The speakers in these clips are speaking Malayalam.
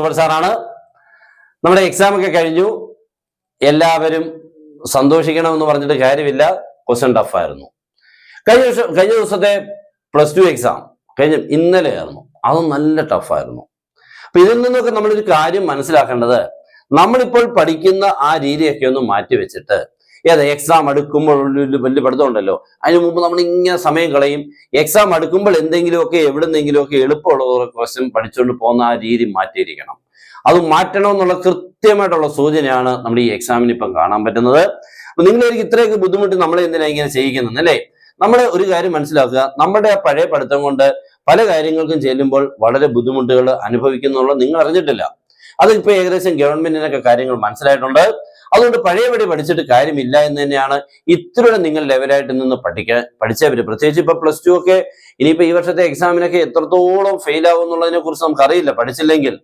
സൂപ്പർ സാറാണ്. നമ്മുടെ എക്സാം ഒക്കെ കഴിഞ്ഞു. എല്ലാവരും സന്തോഷിക്കണമെന്ന് പറഞ്ഞിട്ട് കാര്യമില്ല. ക്വസ്റ്റ്യൻ ടഫായിരുന്നു. കഴിഞ്ഞ ദിവസത്തെ +2 എക്സാം ഇന്നലെ ആയിരുന്നു. അതും നല്ല ടഫായിരുന്നു. അപ്പൊ ഇതിൽ നിന്നൊക്കെ നമ്മളൊരു കാര്യം മനസ്സിലാക്കേണ്ടത്, നമ്മളിപ്പോൾ പഠിക്കുന്ന ആ രീതിയൊക്കെ ഒന്ന് മാറ്റിവെച്ചിട്ട് എക്സാം അടുക്കുമ്പോൾ വലിയ പഠിത്തം ഉണ്ടല്ലോ, അതിനു മുമ്പ് നമ്മൾ ഇങ്ങനെ സമയം കളയും. എക്സാം അടുക്കുമ്പോൾ എന്തെങ്കിലുമൊക്കെ എവിടെന്നെങ്കിലുമൊക്കെ എളുപ്പമുള്ള ക്വസ്റ്റ്യൻ പഠിച്ചുകൊണ്ട് പോകുന്ന ആ രീതി മാറ്റിയിരിക്കണം. അത് മാറ്റണമെന്നുള്ള കൃത്യമായിട്ടുള്ള സൂചനയാണ് നമ്മുടെ ഈ എക്സാമിന് ഇപ്പം കാണാൻ പറ്റുന്നത്. അപ്പൊ നിങ്ങളൊരു ഇത്രയൊക്കെ ബുദ്ധിമുട്ട് നമ്മളെ എന്തിനാ ഇങ്ങനെ ചെയ്യിക്കുന്നത് അല്ലേ? നമ്മളെ ഒരു കാര്യം മനസ്സിലാക്കുക, നമ്മുടെ ആ പഴയ പഠിത്തം കൊണ്ട് പല കാര്യങ്ങൾക്കും ചെല്ലുമ്പോൾ വളരെ ബുദ്ധിമുട്ടുകൾ അനുഭവിക്കുന്നുള്ളത് നിങ്ങൾ അറിഞ്ഞിട്ടില്ല. അതിപ്പോ ഏകദേശം ഗവൺമെന്റിനൊക്കെ കാര്യങ്ങൾ മനസ്സിലായിട്ടുണ്ട്. അതുകൊണ്ട് പഴയപടി പഠിച്ചിട്ട് കാര്യമില്ല എന്ന് തന്നെയാണ് ഇത്രയും നിങ്ങൾ ലെവലായിട്ട് നിന്ന് പഠിച്ചവര്, പ്രത്യേകിച്ച് ഇപ്പൊ +2 ഒക്കെ ഇനിയിപ്പോ ഈ വർഷത്തെ എക്സാമിനൊക്കെ എത്രത്തോളം ഫെയിൽ ആവും എന്നുള്ളതിനെ കുറിച്ച് നമുക്ക് അറിയില്ല. പഠിച്ചില്ലെങ്കിൽ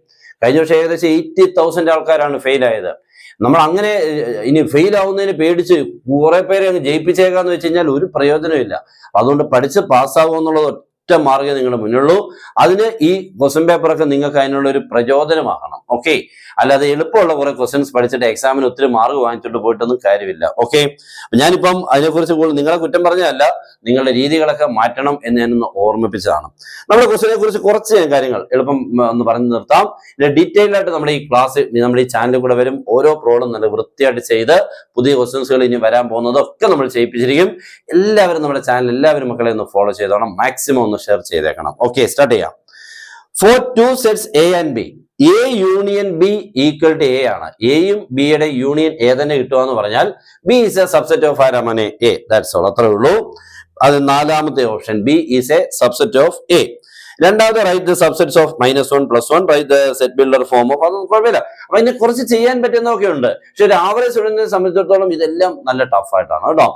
കഴിഞ്ഞ വർഷം ഏകദേശം 80,000 ആൾക്കാരാണ് ഫെയിൽ ആയത്. നമ്മൾ അങ്ങനെ ഇനി ഫെയിൽ ആവുന്നതിന് പേടിച്ച് കുറെ പേരെ അങ്ങ് ജയിപ്പിച്ചേക്കാന്ന് വെച്ച് കഴിഞ്ഞാൽ ഒരു പ്രയോജനമില്ല. അതുകൊണ്ട് പഠിച്ച് പാസ്സാവുക എന്നുള്ളത് ഒറ്റ മാർഗ്ഗം നിങ്ങളുടെ മുന്നിലുള്ളൂ. അതിന് ഈ ക്വസ്റ്റ്യൻ പേപ്പറൊക്കെ നിങ്ങൾക്ക് അതിനുള്ള ഒരു പ്രചോദനമാകണം. ഓക്കെ, അല്ലാതെ എളുപ്പമുള്ള കുറെ ക്വസ്റ്റ്യൻസ് പഠിച്ചിട്ട് എക്സാമിന് ഒത്തിരി മാർക്ക് വാങ്ങിച്ചിട്ട് പോയിട്ടൊന്നും കാര്യമില്ല. ഓക്കെ, ഞാനിപ്പം അതിനെക്കുറിച്ച് കൂടുതൽ നിങ്ങളെ കുറ്റം പറഞ്ഞതല്ല, നിങ്ങളുടെ രീതികളൊക്കെ മാറ്റണം എന്ന് ഞാനൊന്ന് ഓർമ്മിപ്പിച്ചതാണ്. നമ്മുടെ ക്വസ്റ്റ്യനെ കുറിച്ച് കുറച്ച് കാര്യങ്ങൾ എളുപ്പം ഒന്ന് പറഞ്ഞു നിർത്താം. ഡീറ്റെയിൽ ആയിട്ട് നമ്മുടെ ഈ ക്ലാസ് നമ്മുടെ ഈ ചാനലിൽ കൂടെ വരും. ഓരോ പ്രോബ്ലം നല്ല വൃത്തിയായിട്ട് ചെയ്ത് പുതിയ ക്വസ്റ്റ്യൻസുകൾ ഇനി വരാൻ പോകുന്നതൊക്കെ നമ്മൾ ചെയ്യിപ്പിച്ചിരിക്കും. എല്ലാവരും നമ്മുടെ ചാനൽ എല്ലാവരും മക്കളെ ഒന്ന് ഫോളോ ചെയ്തോണം. മാക്സിമം ഒന്ന് ഷെയർ ചെയ്തേക്കണം. ഓക്കെ, സ്റ്റാർട്ട് ചെയ്യാം. For 2 sets A and B, A union B equal to A ആണ്. എയും ബിയുടെ യൂണിയൻ എ തന്നെ കിട്ടുക പറഞ്ഞാൽ B is a subset of ആരാമനെ A. That's all. അത്രേ ഉള്ളൂ. അത് നാലാമത്തെ option, B is a subset of A. രണ്ടാമത് write the subsets of -1 +1, write the set builder form of. അതൊന്നും കുഴപ്പമില്ല. അപ്പൊ ഇതിനെ കുറച്ച് ചെയ്യാൻ പറ്റുന്നതൊക്കെ ഉണ്ട്. പക്ഷെ ഒരു ആവറേജ് സ്റ്റുഡന്റിനെ സംബന്ധിച്ചിടത്തോളം ഇതെല്ലാം നല്ല ടഫായിട്ടാണ് കേട്ടോ.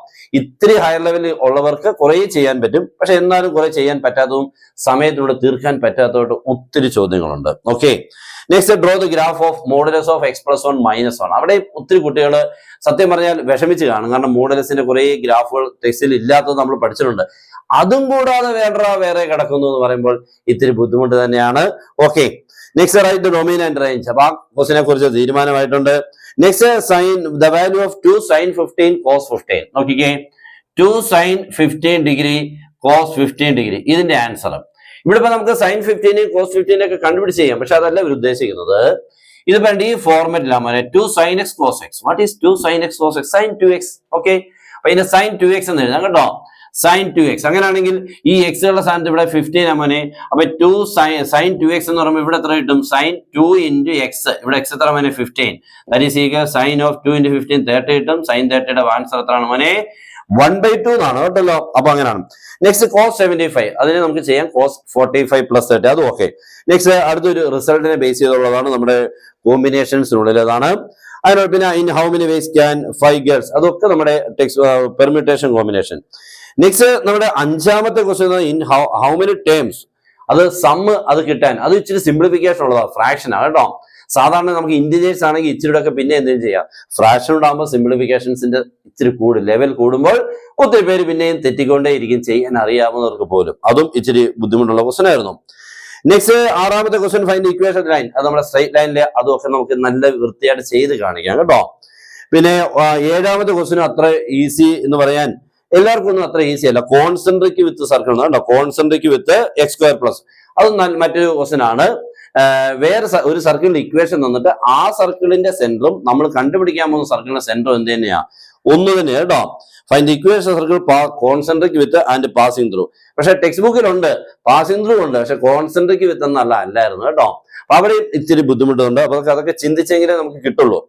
ഇത്തിരി ഹയർ ലെവലിൽ ഉള്ളവർക്ക് കുറെ ചെയ്യാൻ പറ്റും. പക്ഷെ എന്നാലും കുറെ ചെയ്യാൻ പറ്റാത്തതും സമയത്തിലൂടെ തീർക്കാൻ പറ്റാത്തതായിട്ട് ഒത്തിരി ചോദ്യങ്ങളുണ്ട്. Okay, next draw the graph of modulus of x + 1 -1. അവിടെ ഒത്തിരി കുട്ടികൾ സത്യം പറഞ്ഞാൽ വിഷമിച്ച് കാണും. കാരണം മോഡുലസിന്റെ കുറെ ഗ്രാഫുകൾ ടെക്സ്റ്റിൽ ഇല്ലാത്തത് നമ്മൾ പഠിച്ചിട്ടുണ്ട്. അതും കൂടാതെ വേറെ കിടക്കുന്നു എന്ന് പറയുമ്പോൾ ഇത്തിരി ബുദ്ധിമുട്ട് തന്നെയാണ്. Okay, next write domain and range. അപ്പൊ ആ ക്വസ്റ്റിനെ കുറിച്ച് തീരുമാനമായിട്ടുണ്ട്. Next sign the value of 2 sin 15 cos 15. നോക്കിക്കേ, 2 sin 15 ഡിഗ്രി cos 15 ഡിഗ്രി ഇതിന്റെ ആൻസർ. ഇവിടെ ഇപ്പൊ നമുക്ക് sin 15 cos 15 ഒക്കെ കണ്ടുപിടിച്ച് ചെയ്യാം. പക്ഷെ അതല്ല ഇവർ ഉദ്ദേശിക്കുന്നത്. ഇത് വേണ്ട ഈ ഫോർമാറ്റിലാണ് 2 sin x cos x. What is 2 sin x cos x? sin 2x. Okay, അപ്പൊ ഇതിനെ sin 2x എന്ന് എഴുതാം കേട്ടോ. sin 2x. അങ്ങനെയാണെങ്കിൽ ഈ എക്സുകളുടെ സ്ഥാനത്ത് ഇവിടെ 15 അമ്മനെ. അപ്പൊ 2 sin 2x എന്ന് പറയുമ്പോൾ ഇവിടെ എത്ര കിട്ടും? sin 2 × x. ഇവിടെ x എത്ര മനെ? 15. That is equal sin of 2 × 15 30 കിട്ടും. sin 30യുടെ ആൻസർ എത്രയാണ് മനെ? 1/2 എന്നാണ് കേട്ടല്ലോ. അപ്പൊ അങ്ങനെയാണ്. Next cos 75. അതിനെ നമുക്ക് ചെയ്യാം cos 45 + 30. അതും ഓക്കെ. നെക്സ്റ്റ് അടുത്തൊരു റിസൾട്ടിനെ ബേസ് ചെയ്തുള്ളതാണ് നമ്മുടെ കോമ്പിനേഷൻസിനുള്ളിലേതാണ്. അതിനോട് പിന്നെ in how many vase can 5 girls, അതൊക്കെ നമ്മുടെ പെർമ്യൂട്ടേഷൻ കോമ്പിനേഷൻ. നെക്സ്റ്റ് നമ്മുടെ അഞ്ചാമത്തെ question in how many terms. അത് സമ്മ് അത് കിട്ടാൻ അത് ഇച്ചിരി സിംപ്ലിഫിക്കേഷൻ ഉള്ളതാണ്, ഫ്രാക്ഷൻ ആണ് കേട്ടോ. സാധാരണ നമുക്ക് ഇന്റിജേഴ്സ് ആണെങ്കിൽ ഇച്ചിരി ഒക്കെ പിന്നെ എന്തെങ്കിലും ചെയ്യാം. ഫ്രാക്ഷൻ ഉണ്ടാകുമ്പോൾ സിംപ്ലിഫിക്കേഷൻസിന്റെ ഇച്ചിരി ലെവൽ കൂടുമ്പോൾ ഒത്തിരി പേര് പിന്നെയും തെറ്റിക്കൊണ്ടേ ഇരിക്കും, ചെയ്യാൻ അറിയാവുന്നവർക്ക് പോലും. അതും ഇച്ചിരി ബുദ്ധിമുട്ടുള്ള ക്വസ്റ്റ്യൻ ആയിരുന്നു. നെക്സ്റ്റ് ആറാമത്തെ ക്വസ്റ്റ്യൻ ഫൈൻഡ് ഇക്വേഷൻ ലൈൻ. അത് നമ്മുടെ സ്ട്രൈറ്റ് ലൈനിലെ അതുമൊക്കെ നമുക്ക് നല്ല വൃത്തിയായിട്ട് ചെയ്ത് കാണിക്കാം കേട്ടോ. പിന്നെ ഏഴാമത്തെ ക്വസ്റ്റ്യൻ അത്ര ഈസി എന്ന് പറയാൻ എല്ലാവർക്കും ഒന്നും അത്ര ഈസി അല്ല. കോൺസെൻട്രിക് വിത്ത് സർക്കിൾ കേട്ടോ. കോൺസെൻട്രിക് വിത്ത് x² അത് മറ്റൊരു ക്വസ്റ്റ്യൻ ആണ്. വേറെ ഒരു സർക്കിളിന്റെ ഇക്വേഷൻ തന്നിട്ട് ആ സർക്കിളിന്റെ സെന്ററും നമ്മൾ കണ്ടുപിടിക്കാൻ പോകുന്ന സർക്കിളിന്റെ സെന്ററും എന്ത് തന്നെയാ? ഒന്ന് തന്നെയാണ് കേട്ടോ. Find equation circle concentric with and passing through. പക്ഷെ ടെക്സ്റ്റ് ബുക്കിലുണ്ട് പാസിംഗ് ത്രൂ ഉണ്ട്, പക്ഷെ കോൺസെൻട്രിക് വിത്ത് അല്ലായിരുന്നു കേട്ടോ. അപ്പൊ അവിടെ ഇച്ചിരി ബുദ്ധിമുട്ടുണ്ട്. അപ്പൊ അതൊക്കെ ചിന്തിച്ചെങ്കിലേ നമുക്ക് കിട്ടുള്ളൂ.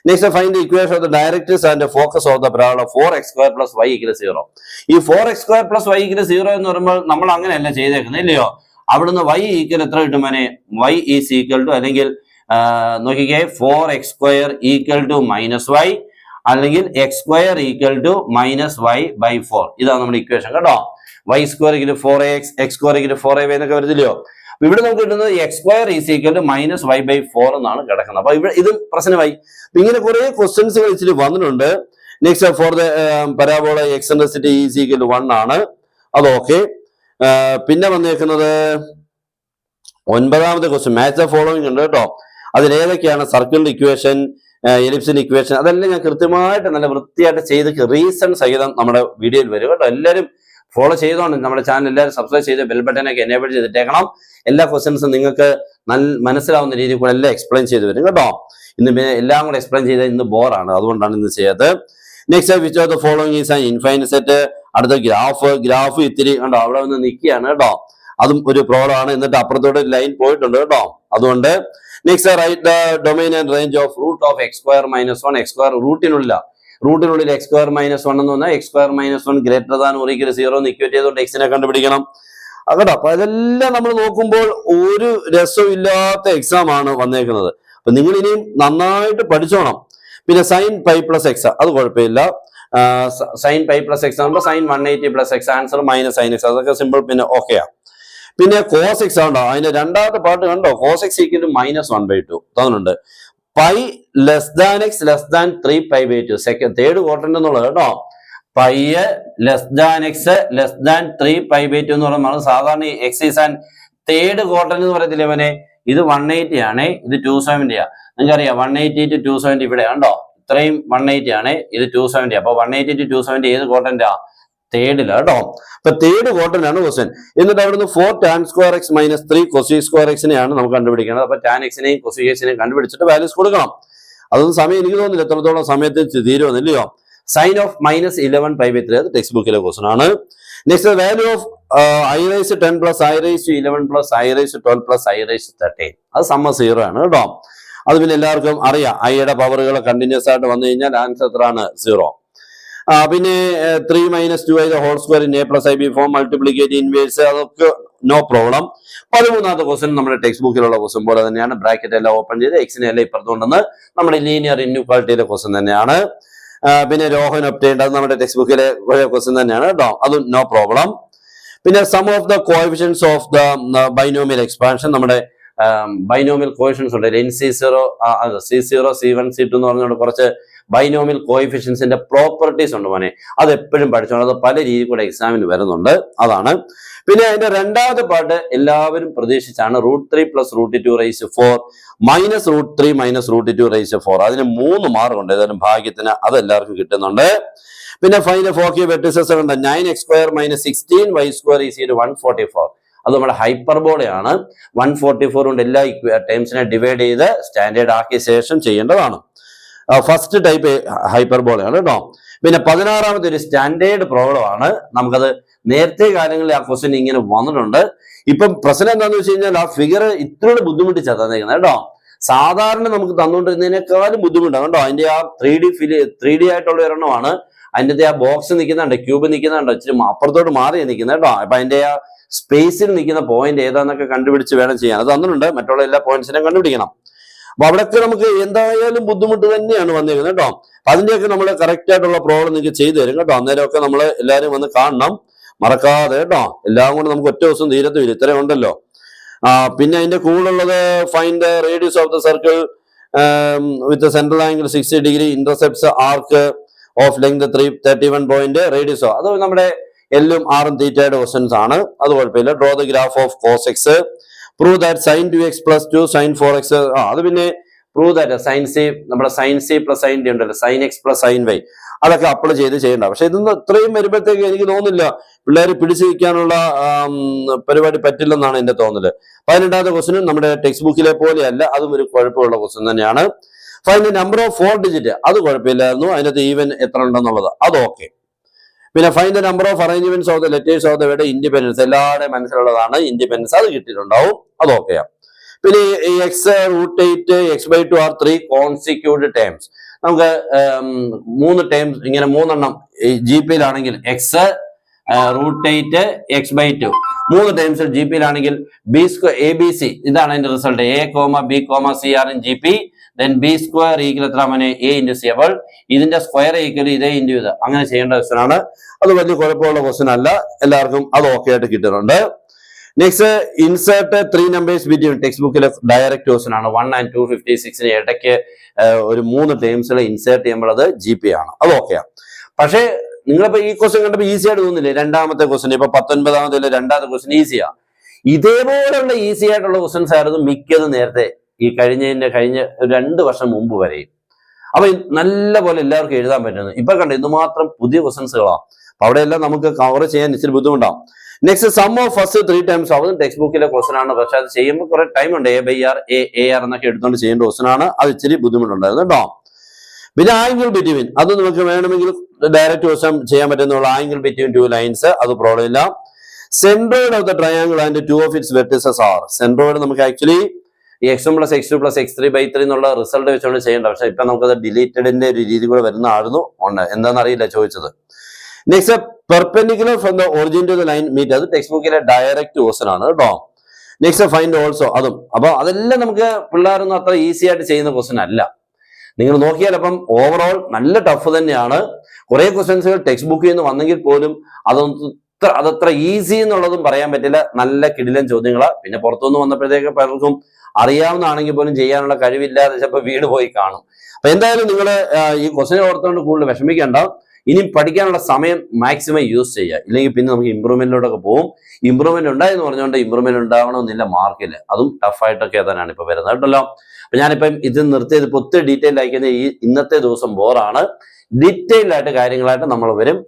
Next find equation of the directrix and focus of the problem 4x² + y = 0. ഈ 4x² + y = 0 എന്ന് പറയുമ്പോൾ നമ്മൾ അങ്ങനെയല്ല ചെയ്തേക്കുന്നത് ഇല്ലയോ? അവിടുന്ന് y ഈക്വൽ എത്ര കിട്ടും? y ഈസ് ഈക്വൽ ടു അല്ലെങ്കിൽ നോക്കിക്കേ 4x² = -y അല്ലെങ്കിൽ x² = -y/4. ഇതാണ് നമ്മുടെ ഇക്വേഷൻ കേട്ടോ. y² = 4x, x² = 4y എന്നൊക്കെ വരുന്നില്ലയോ? ഇവിടെ നമുക്ക് കിട്ടുന്നത് x² = -y/4 എന്നാണ് കിടക്കുന്നത്. അപ്പൊ ഇവിടെ ഇത് പ്രശ്നമായി. ഇങ്ങനെ കുറെ ക്വസ്റ്റ്യൻസ് ഇച്ചിരി വന്നിട്ടുണ്ട്. Next for the parabola eccentricity is equal to 1 ആണ്. അത് ഓക്കെ. പിന്നെ വന്നേക്കുന്നത് 9ാമത്തെ ക്വസ്റ്റ്യൻ മാച്ച് ദ ഫോളോയിങ് ഉണ്ട് കേട്ടോ. അതിലേതൊക്കെയാണ് സർക്കിളിന്റെ ഇക്വേഷൻ, എലിപ്സിന്റെ ഇക്വേഷൻ, അതെല്ലാം ഞാൻ കൃത്യമായിട്ട് നല്ല വൃത്തിയായിട്ട് ചെയ്ത് റീസൺ സഹിതം നമ്മുടെ വീഡിയോയിൽ വരും കേട്ടോ. എല്ലാവരും ഫോളോ ചെയ്തോണ്ട് നമ്മുടെ ചാനൽ എല്ലാവരും സബ്സ്ക്രൈബ് ചെയ്ത് ബെൽ ബട്ടനൊക്കെ എനേബിൾ ചെയ്തിട്ടേക്കണം. എല്ലാ ക്വസ്റ്റ്യൻസും നിങ്ങൾക്ക് മനസ്സിലാവുന്ന രീതിയിൽ കൂടെ എല്ലാം എക്സ്പ്ലെയിൻ ചെയ്ത് വരും കേട്ടോ. ഇന്ന് പിന്നെ എല്ലാം കൂടെ എക്സ്പ്ലെയിൻ ചെയ്ത് ഇന്ന് ബോറാണ്, അതുകൊണ്ടാണ് ഇന്ന് ചെയ്യാത്തത്. Next which of the following is an infinite set. അടുത്ത ഗ്രാഫ് ഇത്തിരി കണ്ടോ അവിടെ ഒന്ന് നിൽക്കുകയാണ് കേട്ടോ, അതും ഒരു പ്രോബ്ലം ആണ്. എന്നിട്ട് അപ്പുറത്തോട്ട് ലൈൻ പോയിട്ടുണ്ട് കേട്ടോ. അതുകൊണ്ട് next write the domain and range of root of x square minus 1. X square റൂട്ടിനുള്ളിൽ എക്സ് സ്ക്വയർ മൈനസ് 1 എന്ന് പറഞ്ഞാൽ x square minus 1 greater than or equal 0 എന്ന് ഇക്വേറ്റ് ചെയ്തുകൊണ്ട് എക്സിനെ കണ്ടുപിടിക്കണം കേട്ടോ. അപ്പൊ അതെല്ലാം നമ്മൾ നോക്കുമ്പോൾ ഒരു രസവും ഇല്ലാത്ത എക്സാം ആണ് വന്നേക്കുന്നത്. അപ്പൊ നിങ്ങൾ ഇനിയും നന്നായിട്ട് പഠിച്ചോണം. പിന്നെ സൈൻ പൈ പ്ലസ് എക്സ്, അത് കുഴപ്പമില്ല. സൈൻ പൈ പ്ലസ് എക്സ് ആകുമ്പോൾ sine 180 plus x, answer minus sine x, അതൊക്കെ സിമ്പിൾ. പിന്നെ ഓക്കെയാ. പിന്നെ കോസ് എക്സ് ആണോ, അതിന്റെ രണ്ടാമത്തെ പാർട്ട് കണ്ടോ, കോസ് എക്സ് ഈക്വൽ -1/2 തന്നിട്ടുണ്ട്. Pi less than x less than 3π/2 second third quadrant എന്നുള്ളത് കേട്ടോ. Pi less than x less than 3π/2 എന്ന് പറയുമ്പോൾ സാധാരണ x is and third quadrant എന്ന് പറയത്തില്ല ഇവനെ. ഇത് 180 ആണ്, ഇത് 270 ആ. നിങ്ങൾക്കറിയാം 180 to 270 ഇവിടെ കണ്ടോ, ഇത്രയും 180 ആണ്, ഇത് 270. അപ്പൊ 180 to 270 ഏത് ക്വാഡ്രന്റാ? തേർഡില കേട്ടോ. അപ്പൊ തേർഡ് ക്വാഡ്രന്റ് ആണ് ക്വസ്റ്റ്യൻ. എന്നിട്ട് അവിടുന്ന് 4 tan square x minus 3 cosec square x നെയാണ് നമുക്ക് കണ്ടുപിടിക്കേണ്ടത്. അപ്പൊ tan x നെയും cosec x നെയും കണ്ടുപിടിച്ചിട്ട് വാല്യൂസ് കൊടുക്കണം. അതൊന്നും സമയം എനിക്ക് തോന്നുന്നില്ല എത്രത്തോളം സമയത്ത് തീരുമെന്നില്ലയോ. സൈൻ ഓഫ് -11π/3 അത് ടെക്സ്റ്റ് ബുക്കിലെ ക്വസ്റ്റൻ ആണ്. Next value of i⁻10 plus i⁻11 plus i⁻12 plus i⁻13 അത് സമ 0 ആണ് കേട്ടോ. അത് പിന്നെ എല്ലാവർക്കും അറിയാം, ഐയുടെ പവറുകൾ കണ്ടിന്യൂസ് ആയിട്ട് വന്നു കഴിഞ്ഞാൽ ആൻസർ എത്രയാണ്? 0. പിന്നെ 3 - 2i whole square in a plus ib form multiplicative inverse, അതൊക്കെ നോ പ്രോബ്ലം. 13ാമത്തെ ക്വസ്റ്റൻ നമ്മുടെ ടെക്സ്റ്റ് ബുക്കിലുള്ള ക്വസ്റ്റൻ പോലെ തന്നെയാണ്. ബ്രാക്കറ്റ് എല്ലാം ഓപ്പൺ ചെയ്ത് എക്സിനെ എല്ലാം ഇപ്പുറത്തുകൊണ്ടെന്ന് നമ്മുടെ ലീനിയർ ഇൻഇക്വാലിറ്റിയിലെ ക്വസ്റ്റൻ തന്നെയാണ്. പിന്നെ രോഹൻ ഒപ്റ്റൈൻഡ്, അത് നമ്മുടെ ടെക്സ്റ്റ് ബുക്കിലെ ക്വസ്റ്റൻ തന്നെയാണ് കേട്ടോ, അതും നോ പ്രോബ്ലം. പിന്നെ sum of the coefficients of the binomial expansion, നമ്മുടെ ബൈനോമിയൽ കോഎഫിഷ്യൻസ് ഉണ്ട്. NC0, C0, C1, C2 എന്ന് പറഞ്ഞുകൊണ്ട് കുറച്ച് ബൈനോമിയൽ കോഎഫിഷ്യൻസിന്റെ പ്രോപ്പർട്ടീസ് ഉണ്ട് മോനെ. അത് എപ്പോഴും പഠിച്ചോണം, അത് പല രീതിയിൽ കൂടെ എക്സാമിന് വരുന്നുണ്ട്, അതാണ്. പിന്നെ അതിന്റെ രണ്ടാമത്തെ പാർട്ട് എല്ലാവരും പ്രതീക്ഷിച്ചാണ് √3 + √2⁴ -√3 - √2⁴. അതിന് 3 മാർക്ക് ഉണ്ട് ഏതായാലും ഭാഗ്യത്തിന്, അത് എല്ലാവർക്കും കിട്ടുന്നുണ്ട്. പിന്നെ ഫൈൻഡ് 4k വെർട്ടിസസ് ഉണ്ട്. 9x² - 16y² 144. അത് നമ്മുടെ ഹൈപ്പർബോളയാണ്. 144 കൊണ്ട് എല്ലാ ടേംസിനെ ഡിവൈഡ് ചെയ്ത് സ്റ്റാൻഡേർഡ് ആക്കിയ ശേഷം ചെയ്യേണ്ടതാണ്. ഫസ്റ്റ് ടൈപ്പ് ഹൈപ്പർബോളയാണ് കേട്ടോ. പിന്നെ 16ാമത്തെ ഒരു സ്റ്റാൻഡേർഡ് പ്രോബ്ലം ആണ്. നമുക്കത് നേരത്തെ കാലങ്ങളിൽ ആ ക്വസ്റ്റ്യൻ ഇങ്ങനെ വന്നിട്ടുണ്ട്. ഇപ്പം പ്രശ്നം എന്താണെന്ന് വെച്ച് കഴിഞ്ഞാൽ ആ ഫിഗർ ഇത്രയോട് ബുദ്ധിമുട്ടിച്ചാണ് തന്നേക്കുന്നത് കേട്ടോ. സാധാരണ നമുക്ക് തന്നുകൊണ്ടിരുന്നതിനേക്കാളും ബുദ്ധിമുട്ടാണ് കേട്ടോ. അതിന്റെ ആ 3D ആയിട്ടുള്ള ഒരെണ്ണമാണ്. അതിൻ്റെ ആ ബോക്സ് നിൽക്കുന്നുണ്ട്, ക്യൂബ് നിൽക്കുന്നുണ്ട്, ഇച്ചിരി അപ്പുറത്തോട്ട് മാറി നിൽക്കുന്നത് കേട്ടോ. അപ്പൊ അതിന്റെ ആ സ്പേസിൽ നിൽക്കുന്ന പോയിന്റ് ഏതാന്നൊക്കെ കണ്ടുപിടിച്ച് വേണം ചെയ്യാൻ. അത് തന്നിട്ടുണ്ട്, മറ്റുള്ള എല്ലാ പോയിന്റ്സിനെയും കണ്ടുപിടിക്കണം. അപ്പൊ അവിടെയൊക്കെ നമുക്ക് എന്തായാലും ബുദ്ധിമുട്ട് തന്നെയാണ് വന്നിരിക്കുന്നത് കേട്ടോ. അതിന്റെയൊക്കെ നമ്മൾ കറക്റ്റ് ആയിട്ടുള്ള പ്രോബ്ലം നിങ്ങൾക്ക് ചെയ്തു തരും കേട്ടോ. അന്നേരമൊക്കെ നമ്മൾ എല്ലാവരും വന്ന് കാണണം, മറക്കാതെ കേട്ടോ. എല്ലാം കൂടെ നമുക്ക് ഒറ്റ ദിവസം തീരത്തുമില്ല, ഇത്രയും ഉണ്ടല്ലോ. പിന്നെ അതിന്റെ കൂടുതലുള്ളത് find radius of the circle with central angle 60 degree, intercepts arc of length 331 point, റേഡിയസോ അത് നമ്മുടെ എല്ലും ആറും തീറ്റയുടെ ക്വസ്റ്റൻസ് ആണ്, അത് കുഴപ്പമില്ല. Draw the graph of cos x, prove that sin 2x + 2 sin 4x. അത് പിന്നെ പ്രൂവ് ദാറ്റ് sin c, നമ്മുടെ sin c + sin d ഉണ്ടല്ലോ, sin x + sin y, അതൊക്കെ അപ്ലൈ ചെയ്യേണ്ട. പക്ഷെ ഇതൊന്നും ഇത്രയും വരുമ്പോഴത്തേക്ക് എനിക്ക് തോന്നുന്നില്ല പിള്ളേർ പിടിച്ചു നിൽക്കാനുള്ള പരിപാടി പറ്റില്ലെന്നാണ് എന്റെ തോന്നല്. 18ാമത്തെ ക്വസ്റ്റ്യൻ നമ്മുടെ ടെക്സ്റ്റ് ബുക്കിലെ പോലെയല്ല, അതും ഒരു കുഴപ്പമുള്ള ക്വസ്റ്റ്യൻ തന്നെയാണ്. ഫൈൻഡ് നമ്പർ ഓഫ് 4 ഡിജിറ്റ്, അത് കുഴപ്പമില്ലായിരുന്നു. അതിനകത്ത് ഈവൻ എത്ര ഉണ്ടെന്നുള്ളത് അത് ഓക്കെ. പിന്നെ find the number of arrangements of the letters of the word independence, എല്ലാവരുടെയും മനസ്സിലുള്ളതാണ് ഇൻഡിപെൻഡൻസ്, അത് കിട്ടിയിട്ടുണ്ടാവും, അത് ഓക്കെയാണ്. പിന്നെ x √8 x/2 R 3 consecutive terms. നമുക്ക് 3 ടേംസ് ഇങ്ങനെ 3 എണ്ണം GP-യിലാണെങ്കിൽ x √8 x/2 3 ടേംസ് GP-യിലാണെങ്കിൽ ABC, ഇതാണ് അതിന്റെ result. A, B, C are in GP, then B² = എത്ര മോനെ? A × C. അപ്പോൾ ഇതിന്റെ സ്ക്വയർ ഈക്വൽ ഇതേ ഇൻറ്റു ഇത്, അങ്ങനെ ചെയ്യേണ്ട ക്വസ്റ്റൻ ആണ്. അത് വലിയ കുഴപ്പമുള്ള ക്വസ്റ്റൻ അല്ല, എല്ലാവർക്കും അത് ഓക്കെ ആയിട്ട് കിട്ടുന്നുണ്ട്. Next insert 3 numbers between, text ബുക്കിലെ ഡയറക്റ്റ് ക്വസ്റ്റൻ ആണ്. 1 and 256 ഇടയ്ക്ക് ഒരു 3 ടേംസുകൾ ഇൻസേർട്ട് ചെയ്യുമ്പോൾ അത് GP ആണ്, അത് ഓക്കെയാണ്. പക്ഷേ നിങ്ങളിപ്പോ ഈ ക്വസ്റ്റൻ കണ്ടപ്പോൾ ഈസി ആയിട്ട് തോന്നില്ലേ? രണ്ടാമത്തെ ക്വസ്റ്റൻ ഇപ്പൊ 19ാമത്തെ രണ്ടാമത്തെ ക്വസ്റ്റൻ ഈസിയാ. ഇതേപോലെയുള്ള ഈസി ആയിട്ടുള്ള ക്വസ്റ്റൻസ് ആയിരുന്നു മിക്കതും നേരത്തെ ഈ കഴിഞ്ഞ 2 വർഷം മുമ്പ് വരെയും. അപ്പൊ നല്ല പോലെ എല്ലാവർക്കും എഴുതാൻ പറ്റുന്നു. ഇപ്പൊ കണ്ടു ഇതുമാത്രം പുതിയ ക്വസ്റ്റൻസുകളാണ്. അപ്പൊ അവിടെയെല്ലാം നമുക്ക് കവർ ചെയ്യാൻ ഇച്ചിരി ബുദ്ധിമുട്ടാവും. Next sum of first 3 times ആവുന്നത് ടെക്സ്റ്റ് ബുക്കിലെ ക്വസ്റ്റൻ ആണ്. പക്ഷെ അത് ചെയ്യുമ്പോൾ കുറെ ടൈം ഉണ്ട്. A/R എന്നൊക്കെ എടുത്തുകൊണ്ട് ചെയ്യേണ്ട ക്വസ്റ്റൻ ആണ്. അത് ഇച്ചിരി ബുദ്ധിമുട്ടുണ്ടായിരുന്നു കേട്ടോ. പിന്നെ ആംഗിൾ ബിറ്റ്വീൻ അത് നമുക്ക് വേണമെങ്കിൽ ഡയറക്റ്റ് ക്വസ്റ്റൻ ചെയ്യാൻ പറ്റുന്നുള്ള ആംഗിൾ ബിറ്റ്വീൻ 2 ലൈൻസ് അത് പ്രോബ്ലം ഇല്ല. Centroid of the triangle and 2 of its vertices are. Centroid നമുക്ക് ആക്ച്വലി x1 + x2 + x3/3 എന്നുള്ള റിസൾട്ട് വെച്ചുകൊണ്ട് ചെയ്യേണ്ട. പക്ഷെ ഇപ്പൊ നമുക്കത് ഡിലീറ്റഡിന്റെ ഒരു രീതി കൂടെ വരുന്നതായിരുന്നു. എന്താണെന്ന് അറിയില്ല ചോദിച്ചത്. Next perpendicular from the origin to the line meet അത് ടെക്സ്റ്റ് ബുക്കിലെ ഡയറക്റ്റ് ക്വസ്റ്റൻ ആണ് കേട്ടോ. നെക്സ്റ്റ് ഫൈൻഡ് ഓൾസോ അതും. അപ്പൊ അതെല്ലാം നമുക്ക് പിള്ളേരൊന്നും അത്ര ഈസി ആയിട്ട് ചെയ്യുന്ന ക്വസ്റ്റൻ അല്ല. നിങ്ങൾ നോക്കിയാൽ അപ്പം ഓവറോൾ നല്ല ടഫ് തന്നെയാണ്. കുറെ ക്വസ്റ്റൻസുകൾ ടെക്സ്റ്റ് ബുക്കിൽ നിന്ന് വന്നെങ്കിൽ പോലും അതത്ര ഈസി എന്നുള്ളതും പറയാൻ പറ്റില്ല. നല്ല കിടിലൻ ചോദ്യങ്ങളാണ്. പിന്നെ പുറത്തുനിന്ന് വന്നപ്പോഴത്തേക്ക് പലർക്കും അറിയാവുന്നതാണെങ്കിൽ പോലും ചെയ്യാനുള്ള കഴിവില്ലാതെ ചിലപ്പോൾ വീട് പോയി കാണും. അപ്പൊ എന്തായാലും നിങ്ങൾ ഈ ക്വസ്റ്റനെ ഓർത്തുകൊണ്ട് കൂടുതൽ വിഷമിക്കേണ്ട. ഇനി പഠിക്കാനുള്ള സമയം മാക്സിമം യൂസ് ചെയ്യുക. ഇല്ലെങ്കിൽ പിന്നെ നമുക്ക് ഇമ്പ്രൂവ്മെന്റിലോട്ടൊക്കെ പോകും. ഇമ്പ്രൂവ്മെന്റ് ഉണ്ടായെന്ന് പറഞ്ഞുകൊണ്ട് ഇമ്പ്രൂവ്മെന്റ് ഉണ്ടാവണമെന്നില്ല മാർക്കില്ല. അതും ടഫായിട്ടൊക്കെ എഴുതാനാണ് ഇപ്പൊ വരുന്നത് കേട്ടല്ലോ. അപ്പൊ ഞാനിപ്പം ഇത് നിർത്തിയത് ഇപ്പൊ ഒത്തിരി ഡീറ്റെയിൽ ആയിരിക്കുന്ന ഇന്നത്തെ ദിവസം ബോറാണ്. ഡീറ്റെയിൽഡ് ആയിട്ട് കാര്യങ്ങളായിട്ട് നമ്മൾ വരും.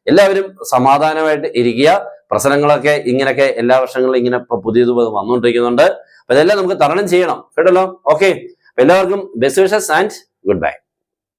എല്ലാവരും സമാധാനമായിട്ട് ഇരിക്കുക. പ്രശ്നങ്ങളൊക്കെ ഇങ്ങനെയൊക്കെ എല്ലാ വർഷങ്ങളിലും ഇങ്ങനെ ഇപ്പൊ പുതിയത് വന്നുകൊണ്ടിരിക്കുന്നുണ്ട്. അപ്പൊ ഇതെല്ലാം നമുക്ക് തരണം ചെയ്യണം കേട്ടല്ലോ. ഓക്കെ, എല്ലാവർക്കും best wishes and good bye.